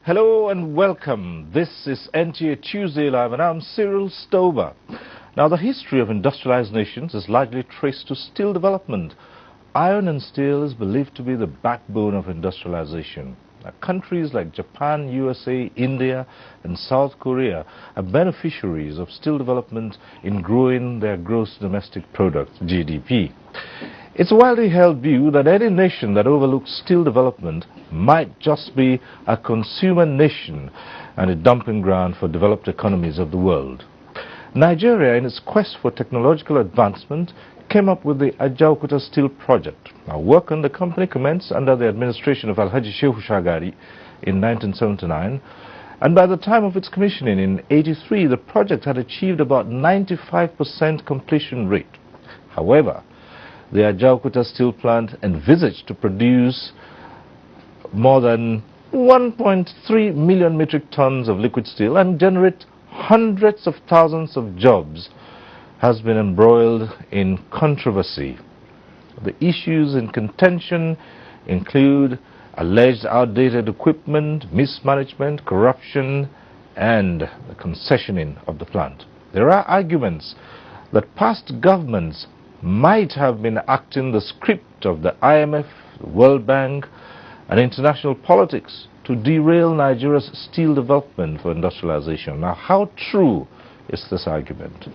Hello and welcome. This is NTA Tuesday Live and I'm Cyril Stover. Now, the history of industrialized nations is largely traced to steel development. Iron and steel is believed to be the backbone of industrialization. Now, countries like Japan, USA, India and South Korea are beneficiaries of steel development in growing their gross domestic product, GDP. It's a widely held view that any nation that overlooks steel development might just be a consumer nation and a dumping ground for developed economies of the world. Nigeria, in its quest for technological advancement, came up with the Ajaokuta Steel Project. Now, work on the company commenced under the administration of Alhaji Shehu Shagari in 1979, and by the time of its commissioning in 1983, the project had achieved about 95% completion rate. However, the Ajaokuta steel plant envisaged to produce more than 1.3 million metric tons of liquid steel and generate hundreds of thousands of jobs has been embroiled in controversy. The issues in contention include alleged outdated equipment, mismanagement, corruption, and the concessioning of the plant. There are arguments that past governments might have been acting the script of the IMF, the World Bank, and international politics to derail Nigeria's steel development for industrialization. Now, how true is this argument?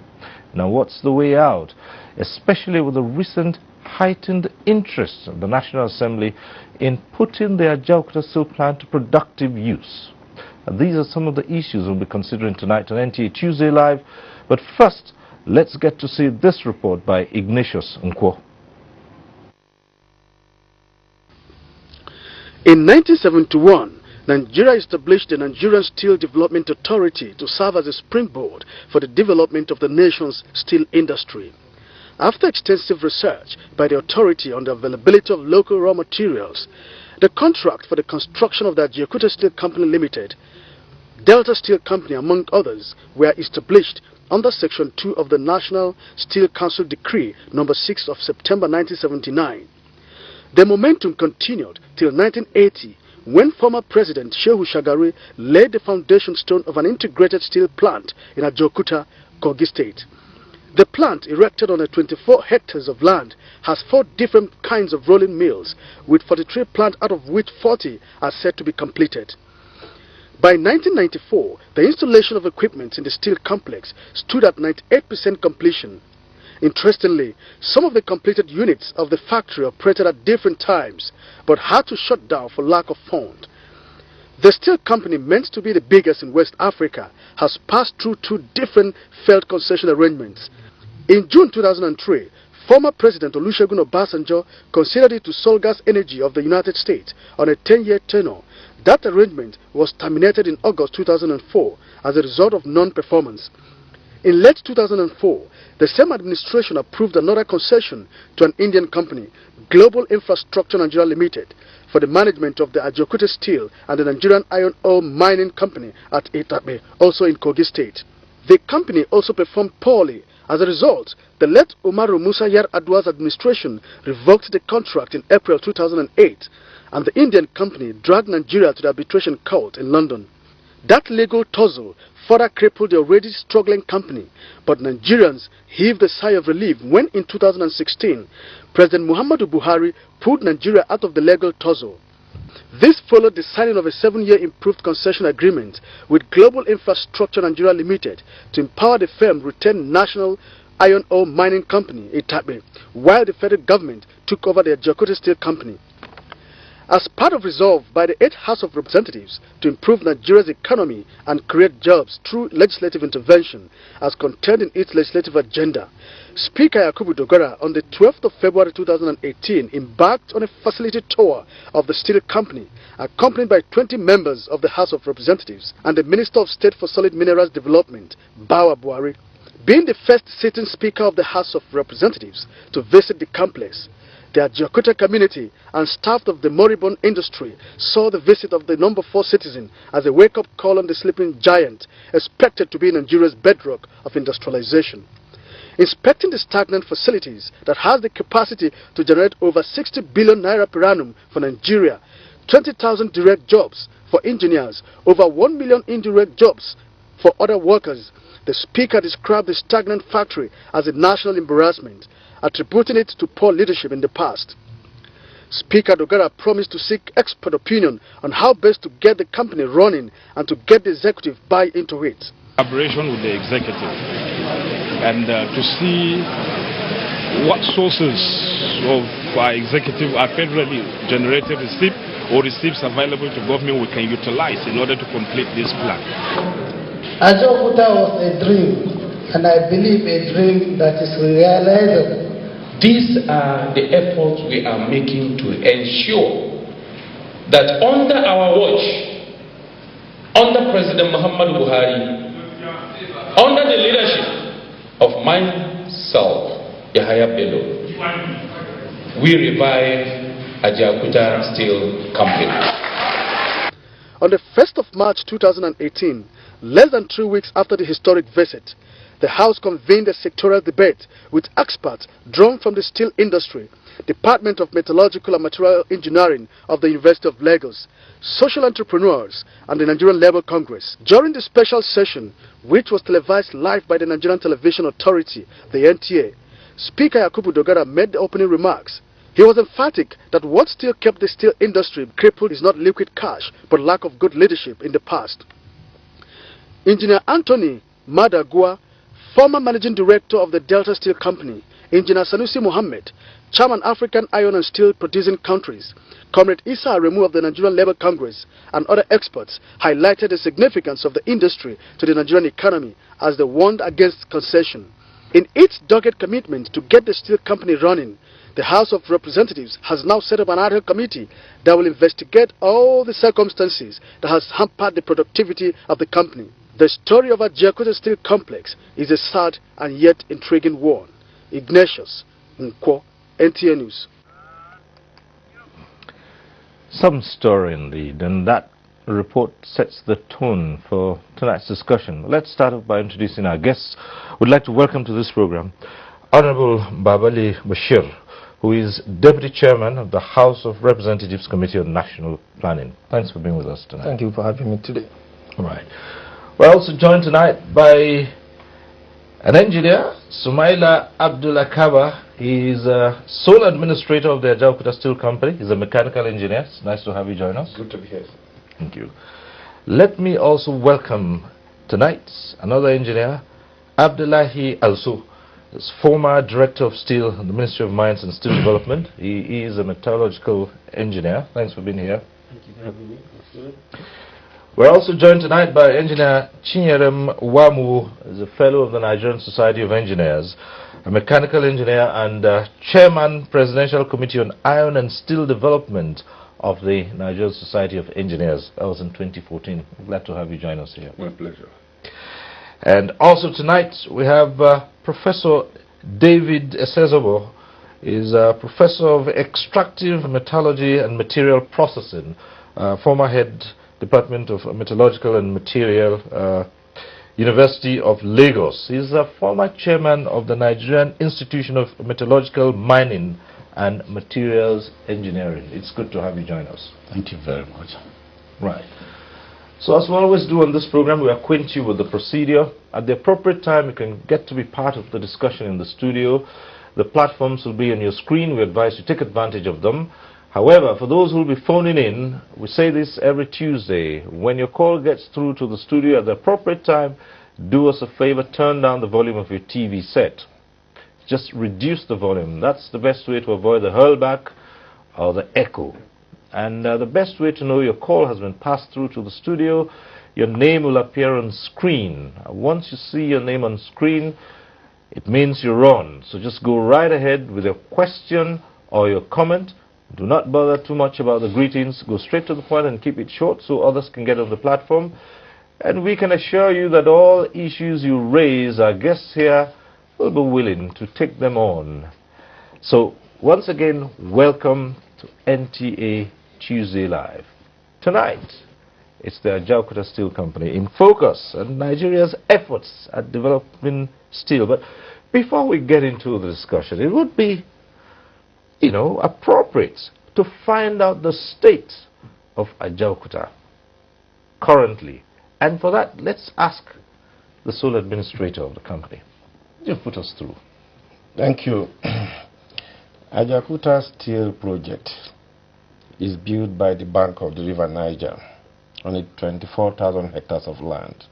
Now, what's the way out, especially with the recent heightened interest of the National Assembly in putting the Ajaokuta steel plant to productive use? And these are some of the issues we'll be considering tonight on NTA Tuesday Live. But first, let's get to see this report by Ignatius Nkwo. In 1971, Nigeria established the Nigerian Steel Development Authority to serve as a springboard for the development of the nation's steel industry. After extensive research by the authority on the availability of local raw materials, the contract for the construction of the Ajaokuta Steel Company Limited, Delta Steel Company, among others, were established under Section 2 of the National Steel Council Decree No. 6 of September 1979. The momentum continued till 1980, when former President Shehu Shagari laid the foundation stone of an integrated steel plant in Ajaokuta, Kogi State. The plant, erected on 24 hectares of land, has 4 different kinds of rolling mills, with 43 plants, out of which 40 are set to be completed. By 1994, the installation of equipment in the steel complex stood at 98% completion. Interestingly, some of the completed units of the factory operated at different times, but had to shut down for lack of funds. The steel company, meant to be the biggest in West Africa, has passed through 2 different failed concession arrangements. In June 2003, former President Olusegun Obasanjo considered it to Solgas Energy of the United States on a 10-year tenure. That arrangement was terminated in August 2004 as a result of non-performance. In late 2004, the same administration approved another concession to an Indian company, Global Infrastructure Nigeria Limited, for the management of the Ajaokuta Steel and the Nigerian Iron Ore Mining Company at Itape, also in Kogi State. The company also performed poorly. As a result, the late Umaru Musa Yar'Adua's administration revoked the contract in April 2008, and the Indian company dragged Nigeria to the arbitration court in London. That legal tussle further crippled the already struggling company, but Nigerians heaved a sigh of relief when in 2016, President Muhammadu Buhari pulled Nigeria out of the legal tussle. This followed the signing of a 7-year improved concession agreement with Global Infrastructure Nigeria Limited to empower the firm to retain National Iron Ore Mining Company, Itape, while the federal government took over the Ajaokuta Steel Company. As part of resolve by the 8th House of Representatives to improve Nigeria's economy and create jobs through legislative intervention, as contained in its legislative agenda, Speaker Yakubu Dogara on the 12th of February 2018 embarked on a facility tour of the steel company, accompanied by 20 members of the House of Representatives and the Minister of State for Solid Minerals Development, Bawa Buhari. Being the first sitting Speaker of the House of Representatives to visit the complex, the Ajaokuta community and staff of the moribund industry saw the visit of the number 4 citizen as a wake-up call on the sleeping giant, expected to be Nigeria's bedrock of industrialization. inspecting the stagnant facilities that has the capacity to generate over 60 billion naira per annum for Nigeria, 20,000 direct jobs for engineers, over 1 million indirect jobs for other workers. The Speaker described the stagnant factory as a national embarrassment, attributing it to poor leadership in the past. Speaker Dogara promised to seek expert opinion on how best to get the company running and to get the executive buy into it. Collaboration with the executive and to see what sources of our executive are federally generated receipts or receipts available to government we can utilize in order to complete this plan. Ajaokuta was a dream, and I believe a dream that is realizable. These are the efforts we are making to ensure that under our watch, under President Muhammad Buhari, under the leadership of myself, Yahaya Bello, we revive Ajaokuta Steel Company. On the 1st of March 2018, less than 3 weeks after the historic visit, the House convened a sectoral debate with experts drawn from the steel industry, Department of Metallurgical and Material Engineering of the University of Lagos, social entrepreneurs, and the Nigerian Labour Congress. During the special session, which was televised live by the Nigerian Television Authority, the NTA, Speaker Yakubu Dogara made the opening remarks. He was emphatic that what still kept the steel industry crippled is not liquid cash, but lack of good leadership in the past. Engineer Anthony Madagua, former managing director of the Delta Steel Company, Engineer Sanusi Mohammed, chairman African Iron and Steel Producing Countries, Comrade Issa Aremu of the Nigerian Labour Congress, and other experts highlighted the significance of the industry to the Nigerian economy as they warned against concession. In its dogged commitment to get the steel company running, the House of Representatives has now set up an ad hoc committee that will investigate all the circumstances that has hampered the productivity of the company. The story of Ajaokuta Steel Complex is a sad and yet intriguing one. Ignatius Nkwo, NTA News. Some story indeed, and that report sets the tone for tonight's discussion. Let's start off by introducing our guests. We'd like to welcome to this program Honorable Babali Bashir, who is Deputy Chairman of the House of Representatives Committee on National Planning. Thanks for being with us tonight. Thank you for having me today. All right. We're also joined tonight by an engineer, Sumaila Abdullah Kaba. He is sole administrator of the Ajaokuta Steel Company. He's a mechanical engineer. It's nice to have you join us. Good to be here. Thank you. Let me also welcome tonight another engineer, Abdullahi Also. He's former Director of Steel in the Ministry of Mines and Steel Development. He is a metallurgical engineer. Thanks for being here. Thank you for having me. We're also joined tonight by Engineer Chinyerem Wamu, who is a Fellow of the Nigerian Society of Engineers, a mechanical engineer and Chairman, Presidential Committee on Iron and Steel Development of the Nigerian Society of Engineers. That was in 2014. Glad to have you join us here. My pleasure. And also tonight we have Professor David Esezobo. He's a Professor of Extractive Metallurgy and Material Processing, former head Department of Metallurgical and Material, University of Lagos. He's a former chairman of the Nigerian Institution of Metallurgical Mining and Materials Engineering. It's good to have you join us. Thank you very much. Right. So as we always do on this program, we acquaint you with the procedure. At the appropriate time, you can get to be part of the discussion in the studio. The platforms will be on your screen. We advise you take advantage of them. However, for those who will be phoning in, we say this every Tuesday. When your call gets through to the studio at the appropriate time, do us a favor, turn down the volume of your TV set. Just reduce the volume. That's the best way to avoid the hurlback or the echo. And the best way to know your call has been passed through to the studio, your name will appear on screen. Once you see your name on screen, it means you're on. So just go right ahead with your question or your comment. Do not bother too much about the greetings. Go straight to the point and keep it short so others can get on the platform. And we can assure you that all issues you raise, our guests here will be willing to take them on. So once again, welcome to NTA Tuesday Live. Tonight, it's the Ajaokuta Steel Company in focus and Nigeria's efforts at developing steel. But before we get into the discussion, it would be, appropriate to find out the state of Ajaokuta currently. And for that, let's ask the sole administrator of the company. You put us through. Thank you. Ajaokuta Steel Project is built by the bank of the River Niger on 24,000 hectares of land.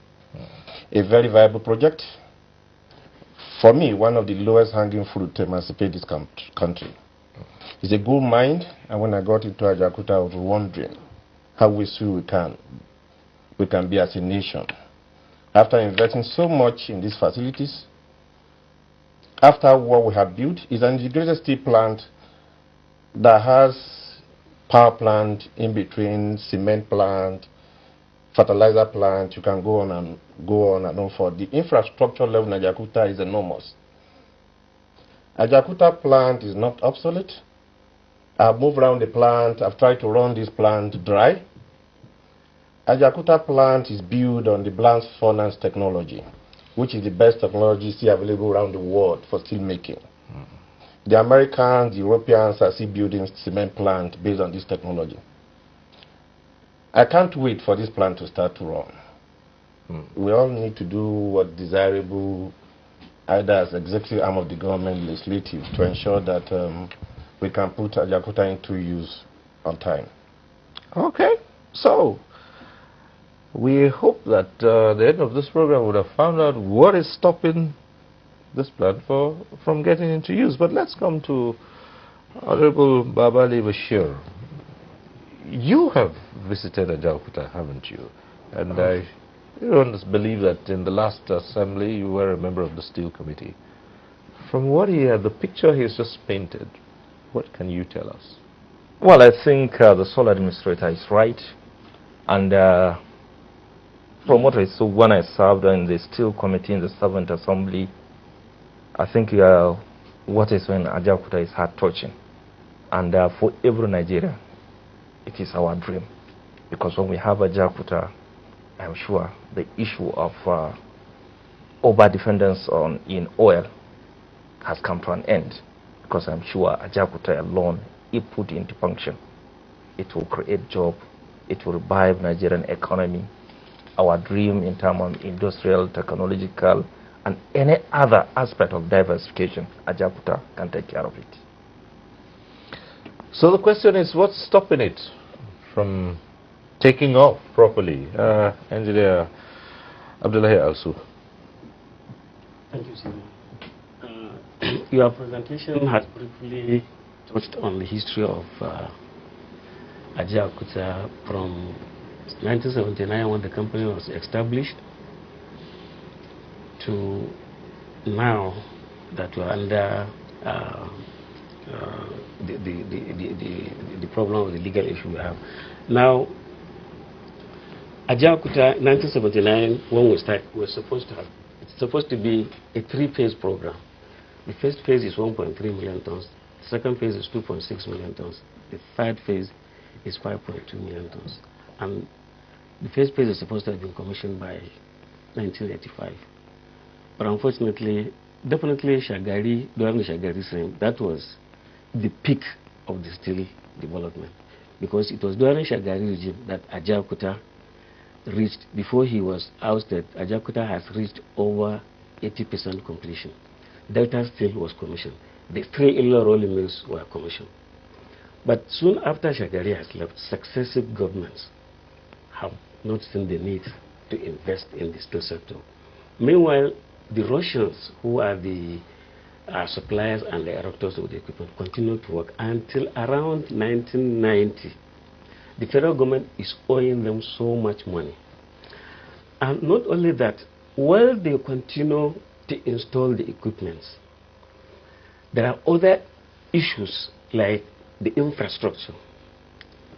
A very viable project. For me, one of the lowest hanging fruit to emancipate this country. It's a good mind, and when I got into Ajaokuta, I was wondering how we can be as a nation. After investing so much in these facilities, after what we have built, is an integrated steel plant that has power plant in between, cement plant, fertilizer plant. You can go on and on for the infrastructure level in Ajaokuta is enormous. Ajaokuta plant is not obsolete. I've moved around the plant. I've tried to run this plant dry. Ajaokuta plant is built on the blast furnace technology, which is the best technology still available around the world for steel making. The Americans, the Europeans are still building cement plant based on this technology. I can't wait for this plant to start to run. We all need to do what's desirable, either as executive arm of the government, legislative, to ensure that we can put Ajaokuta into use on time. Okay, so we hope that at the end of this program we would have found out what is stopping this plant from getting into use. But let's come to Honorable Babali Bashir. You have visited Ajaokuta, haven't you? And I believe that in the last assembly you were a member of the Steel Committee. From what the picture he's just painted, what can you tell us? Well, I think the sole administrator is right. And from what I saw when I served in the Steel Committee in the 7th Assembly, I think what is in Ajaokuta is heart-touching. And for every Nigerian, it is our dream. Because when we have Ajaokuta, I'm sure the issue of over-dependence in oil has come to an end. Because I'm sure Ajaokuta alone, if put into function, it will create jobs, it will revive Nigerian economy. Our dream in terms of industrial, technological, and any other aspect of diversification, Ajaokuta can take care of it. So the question is, what's stopping it from taking off properly? Engineer Abdullahi Alsu. Thank you, sir. Your presentation has briefly touched on the history of Ajaokuta from 1979 when the company was established to now that we are under the problem of the legal issue we have. Now, Ajaokuta, 1979, when we start, it's supposed to be a 3-phase program. The first phase is 1.3 million tons. The second phase is 2.6 million tons. The third phase is 5.2 million tons. And the first phase is supposed to have been commissioned by 1985. But unfortunately, definitely Shagari, during the Shagari reign, that was the peak of the steel development. Because it was during Shagari regime that Ajaokuta reached, before he was ousted, Ajaokuta has reached over 80% completion. Delta Steel was commissioned. The 3 Ilo rolling mills were commissioned. But soon after Shagari has left, successive governments have not seen the need to invest in the steel sector. Meanwhile, the Russians, who are the suppliers and the erectors of the equipment, continued to work until around 1990. The federal government is owing them so much money. And not only that, while they continue to install the equipment, there are other issues like the infrastructure,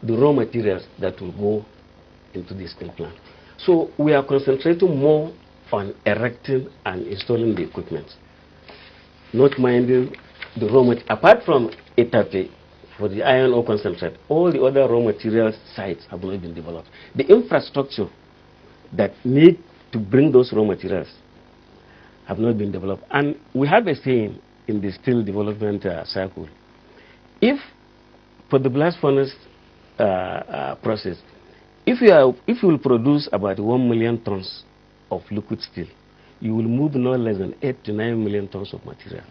the raw materials that will go into the steel plant. So we are concentrating more on erecting and installing the equipment, not minding the raw material. Apart from Etape, for the iron ore concentrate, all the other raw materials sites have not been developed. The infrastructure that need to bring those raw materials have not been developed. And we have a saying in the steel development cycle. If, for the blast furnace process, if you will produce about 1 million tons of liquid steel, you will move no less than 8 to 9 million tons of material.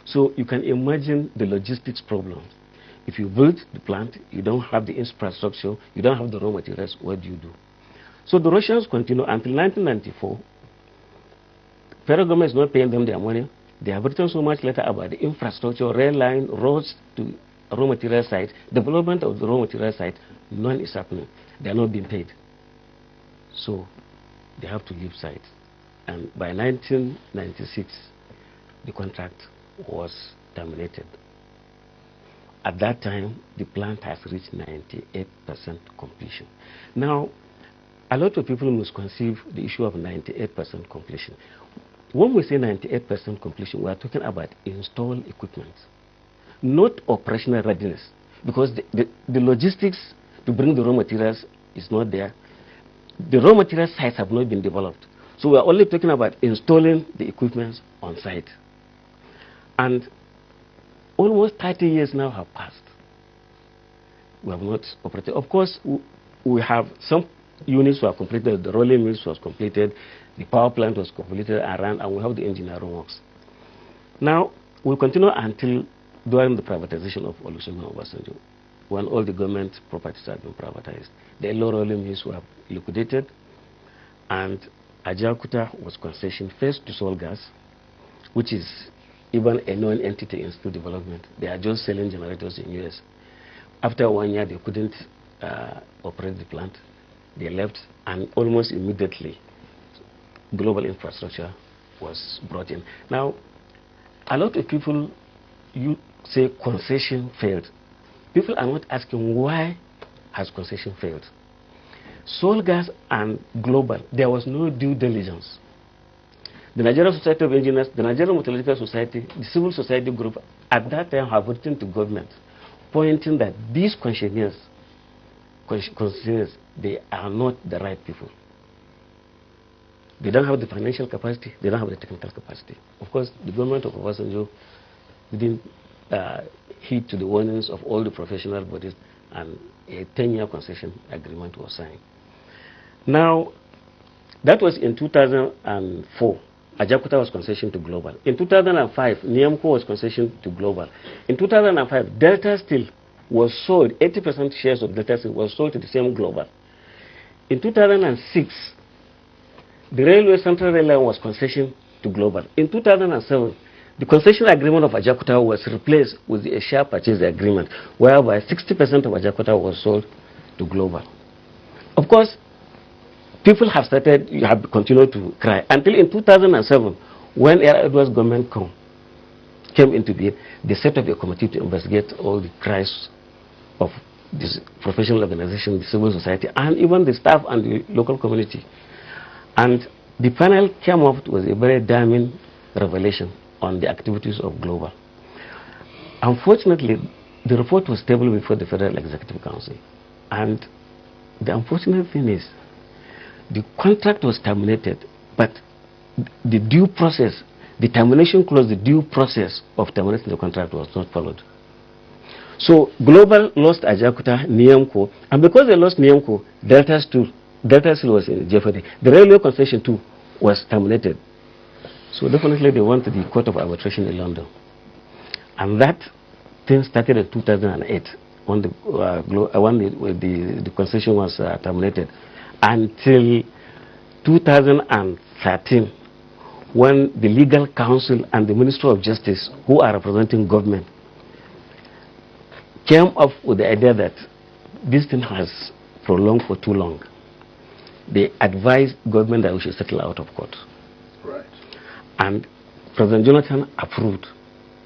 So you can imagine the logistics problems. If you build the plant, you don't have the infrastructure, you don't have the raw materials, what do you do? So the Russians continue until 1994. Federal government is not paying them their money. They have written so much letter about the infrastructure, rail line, roads to raw material site, development of the raw material site. None is happening. They are not being paid. So they have to leave site. And by 1996, the contract was terminated. At that time, the plant has reached 98% completion. Now, a lot of people misconceive the issue of 98% completion. When we say 98% completion, we are talking about installed equipment, not operational readiness, because the logistics to bring the raw materials is not there. The raw material sites have not been developed. So we are only talking about installing the equipment on site. And almost 30 years now have passed. We have not operated. Of course, we have some units were completed, the rolling mills was completed, the power plant was completed and ran, and we have the engineering works. Now, we'll continue until during the privatization of Olusegun Obasanjo, when all the government properties have been privatized. The low rolling mills were liquidated, and Ajaokuta was concessioned first to Sol Gas, which is even a known entity in steel development. They are just selling generators in US. After 1 year, they couldn't operate the plant. They left, and almost immediately, global infrastructure was brought in. Now, a lot of people, you say concession failed. People are not asking why has concession failed. Sol Gas and Global, there was no due diligence. The Nigerian Society of Engineers, the Nigerian Metallurgical Society, the civil society group, at that time have written to government, pointing that these concessionaires, they are not the right people. They don't have the financial capacity, they don't have the technical capacity. Of course, the government of Obasanjo didn't heed to the warnings of all the professional bodies, and a 10-year concession agreement was signed. Now, that was in 2004. Ajaokuta was concessioned to Global. In 2005, Niamco was concessioned to Global. In 2005, Delta Steel was sold, 80% shares of Delta Steel was sold to the same Global. In 2006, the Railway Central Rail Line was concessioned to Global. In 2007, the concession agreement of Ajaokuta was replaced with a share purchase agreement, whereby 60% of Ajaokuta was sold to Global. Of course, people have continued to cry until in 2007, when Edwards government came into being, they set up a committee to investigate all the cries of this professional organization, the civil society, and even the staff and the local community. And the panel came up with a very damning revelation on the activities of Global. Unfortunately, the report was tabled before the Federal Executive Council. And the unfortunate thing is, the contract was terminated, but the due process, the termination clause, the due process of terminating the contract was not followed. So Global lost Ajaokuta, Niamco, and because they lost Niamco, Delta Steel was in jeopardy. The railway concession too was terminated. So definitely they went to the Court of Arbitration in London. And that thing started in 2008 when the concession was terminated, until 2013, when the legal counsel and the Ministry of Justice, who are representing government, came up with the idea that this thing has prolonged for too long. They advised government that we should settle out of court. Right. And President Jonathan approved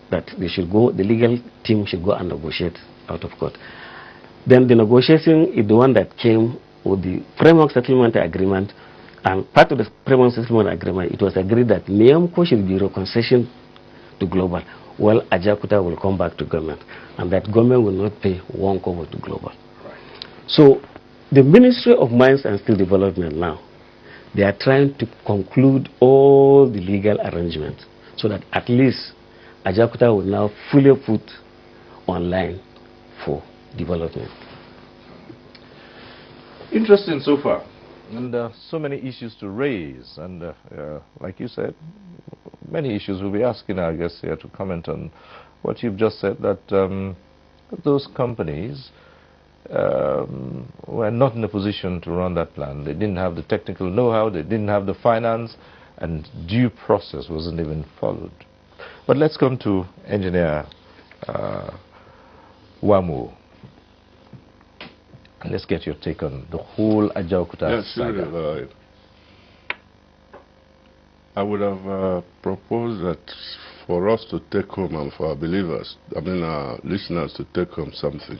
that they should go, the legal team should go and negotiate out of court. Then the negotiation is the one that came with the framework settlement agreement, and part of the framework settlement agreement, it was agreed that Niamco should be reconcessioned to Global, while Ajaokuta will come back to government, and that government will not pay 1 kobo to Global. Right. So the Ministry of Mines and Steel Development now, They are trying to conclude all the legal arrangements so that at least Ajakuta will now fully put online for development. Interesting so far, and so many issues to raise, and like you said, many issues we'll be asking our guests here to comment on what you've just said, that those companies were not in a position to run that plan. They didn't have the technical know-how, they didn't have the finance, and due process wasn't even followed. But let's come to Engineer Wamu. And let's get your take on the whole Ajakuta saga. Sure. I would have proposed that for us to take home, and for our believers, I mean our listeners to take home something,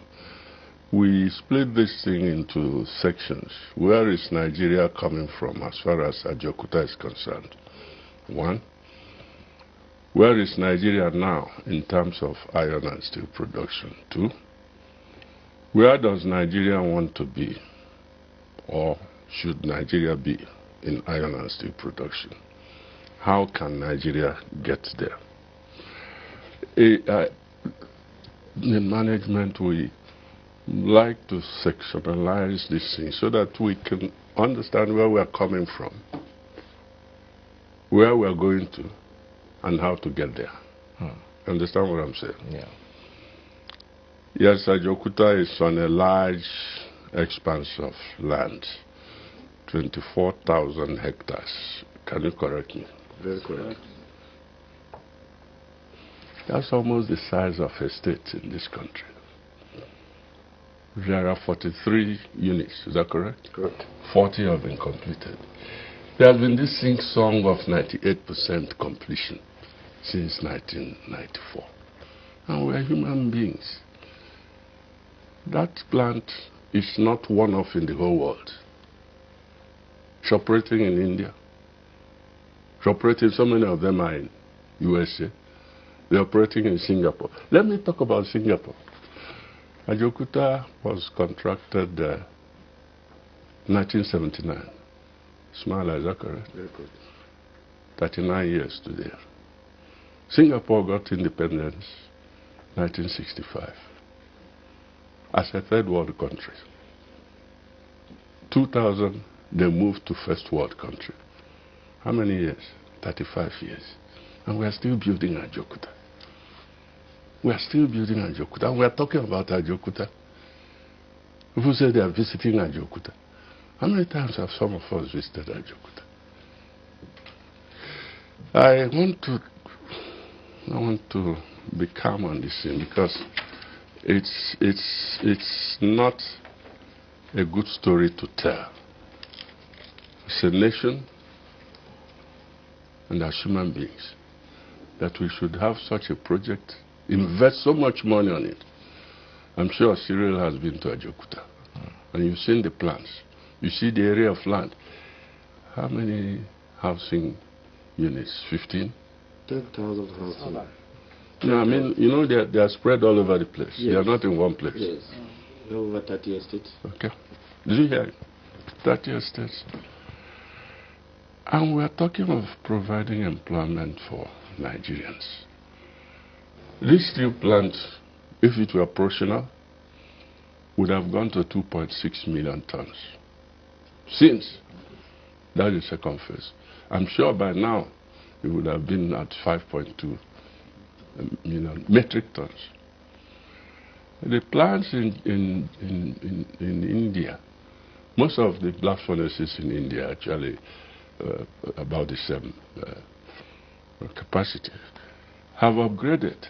we split this thing into sections. Where is Nigeria coming from as far as Ajakuta is concerned? 1. Where is Nigeria now in terms of iron and steel production? 2. Where does Nigeria want to be, or should Nigeria be, in iron and steel production? How can Nigeria get there? In management, we like to sectionalize this thing so that we can understand where we are coming from, where we are going to, and how to get there. Understand what I'm saying? Yeah. Yes, Ajakuta is on a large expanse of land, 24,000 hectares. Can you correct me? Very correct. That's almost the size of a state in this country. There are 43 units, is that correct? Correct. 40 have been completed. There has been this sing-song of 98% completion since 1994. And we are human beings. That plant is not one-off in the whole world. It's operating in India. It's operating, so many of them are in USA. They're operating in Singapore. Let me talk about Singapore. Ajakuta was contracted 1979. Smile, is that correct? Very good. 39 years today. Singapore got independence 1965 as a third world country. 2000, they moved to first world country. How many years? 35 years. And we are still building Ajakuta. We are still building Ajakuta. And we are talking about Ajakuta. People say they are visiting Ajakuta. How many times have some of us visited Ajakuta? I want to be calm on this thing because it's not a good story to tell. It's a nation, and as human beings, that we should have such a project, invest so much money on it. I'm sure Cyril has been to Ajakuta, and you've seen the plans. You see the area of land. How many housing units? 15? 10,000 houses. No, I mean, you know, they are spread all over the place. Yes. They are not in one place. Yes. Over 30 estates. Okay. Did you hear it? 30 estates. And we are talking of providing employment for Nigerians. This steel plant, if it were operational, would have gone to 2.6 million tons. Since that is the second phase. I'm sure by now it would have been at 5.2 million metric tons. The plants in India, most of the blast furnaces in India actually about the same capacity, have upgraded.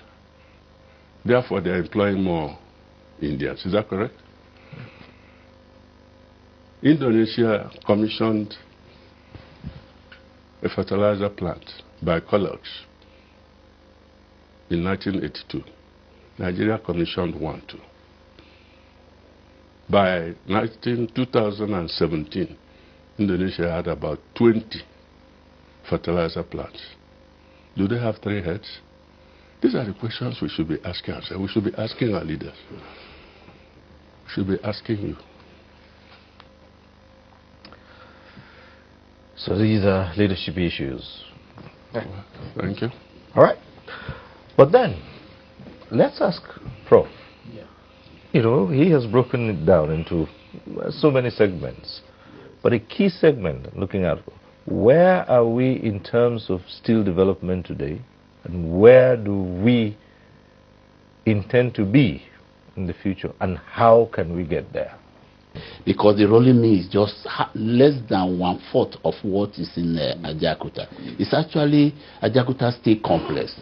Therefore, they are employing more Indians. Is that correct? Indonesia commissioned a fertilizer plant by College in 1982. Nigeria commissioned one too. By 2017, Indonesia had about 20 fertilizer plants. Do they have 3 heads? These are the questions we should be asking ourselves. We should be asking our leaders. We should be asking you. So these are leadership issues. Thank you. All right. But then, let's ask Prof. Yeah. You know, he has broken it down into so many segments. But a key segment, looking at where are we in terms of steel development today, and where do we intend to be in the future, and how can we get there? Because the rolling mill is just less than 1/4 of what is in Ajakuta. It's actually Ajakuta Steel Complex,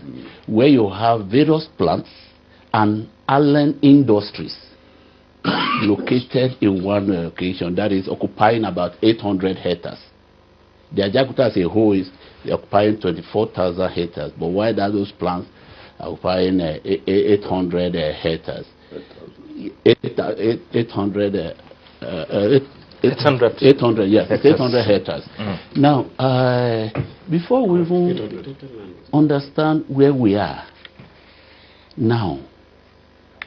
where you have various plants and island industries located in one location that is occupying about 800 hectares. The Ajakuta as a whole is occupying 24,000 hectares, but why are those plants occupying 800 hectares? 800 yes, 800 hectares. Now, before we even understand where we are now,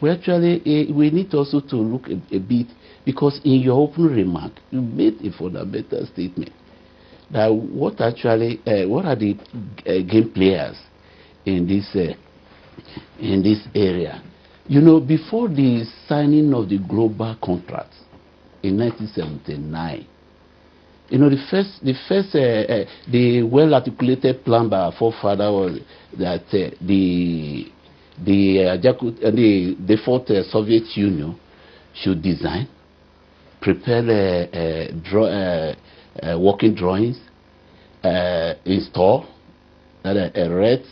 we actually we need also to look a bit, because in your opening remark, you made a fundamental statement that what are the game players in this area. You know, before the signing of the global contract in 1979, you know, the well-articulated plan by our forefather was that the fourth Soviet Union should design, prepare working drawings, install, erect,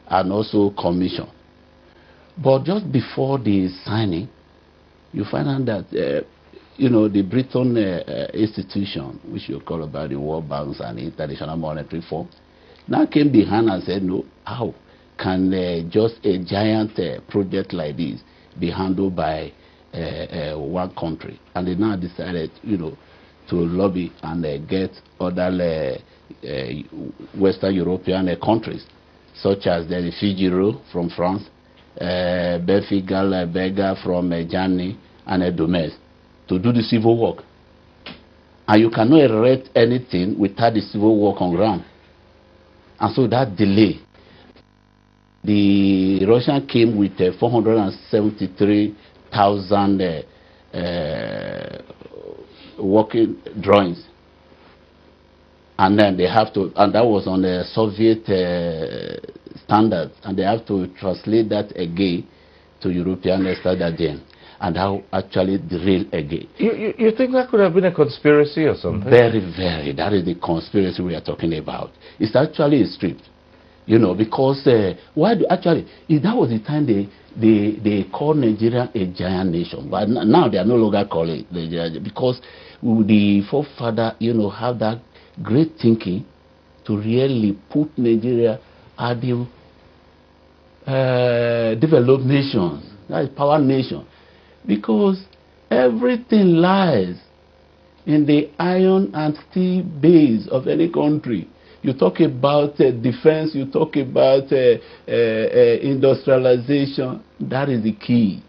and also commission. But just before the signing, you find out that you know, the Britain institution, which you call about the World Banks and International Monetary Fund, now came behind and said, no, how can just a giant project like this be handled by one country? And they now decided, you know, to lobby and get other Western European countries, such as the Figaro from France, Belfigal Berger from Germany, and Domes, to do the civil work. And you cannot erect anything without the civil work on ground. And so that delay, the Russian came with 473,000 working drawings. And then they have to, and that was on the Soviet standards, and they have to translate that again to European standard again, and how actually drill again. You think that could have been a conspiracy or something? Very, very. That is the conspiracy we are talking about. It's actually a script, you know, because why do actually, that was the time they called Nigeria a giant nation, but now they are no longer calling it Nigeria, because the forefather, you know, have that great thinking to really put Nigeria at the developed nations, that is power nation, because everything lies in the iron and steel base of any country. You talk about defense, you talk about industrialization, that is the key.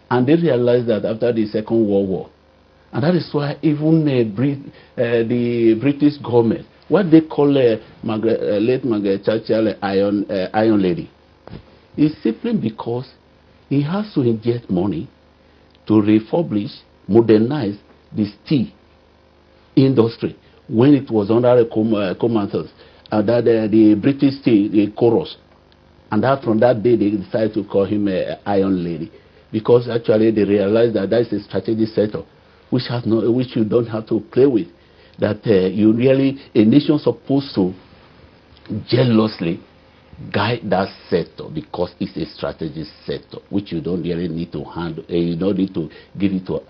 And they realized that after the Second World War. And that is why even the British government, what they call late Margaret Thatcher Iron Lady, is simply because he has to inject money to refurbish, modernize the steel industry when it was under the Commonwealth, the British steel, the chorus. And that from that day they decided to call him Iron Lady, because actually they realized that that is a strategic sector which you don't have to play with. That you really, a nation supposed to jealously guide that sector, because it's a strategic sector which you don't really need to handle. You don't need to give it to.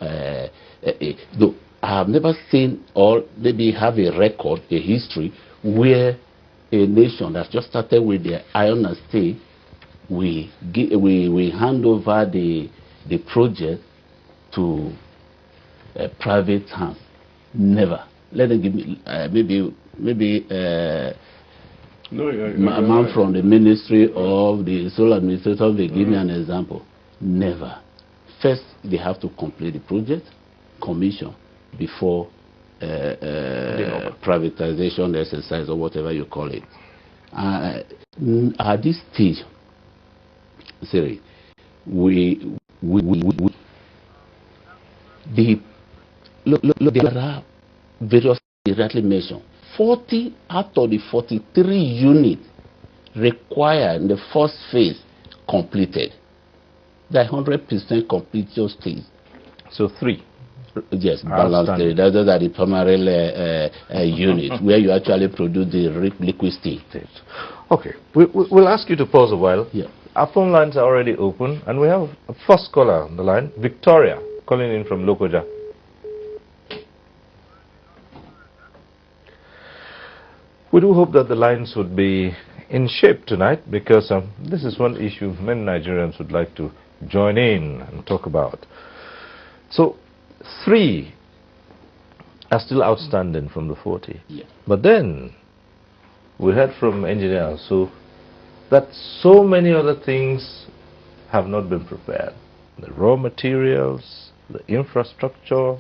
No, I have never seen, or maybe have a record, a history where a nation that just started with the iron and steel, we hand over the project to private hands. Never. Let them give me maybe a man from the Ministry of the Sole Administrator will give me an example. Never. First, they have to complete the project, commission, before privatization exercise or whatever you call it. At this stage, sorry, there are various directly mentioned. 40 out of the 43 units required in the first phase completed. The 100% completion stage. So 3. Yes, balanced. Those are the primary units where you actually produce the liquid steel. Okay, we'll ask you to pause a while. Yeah. Our phone lines are already open, and we have a first caller on the line, Victoria, calling in from Lokoja. We do hope that the lines would be in shape tonight, because this is one issue many Nigerians would like to join in and talk about. So 3 are still outstanding from the 40. Yeah. But then we heard from engineers that so many other things have not been prepared. The raw materials, the infrastructure,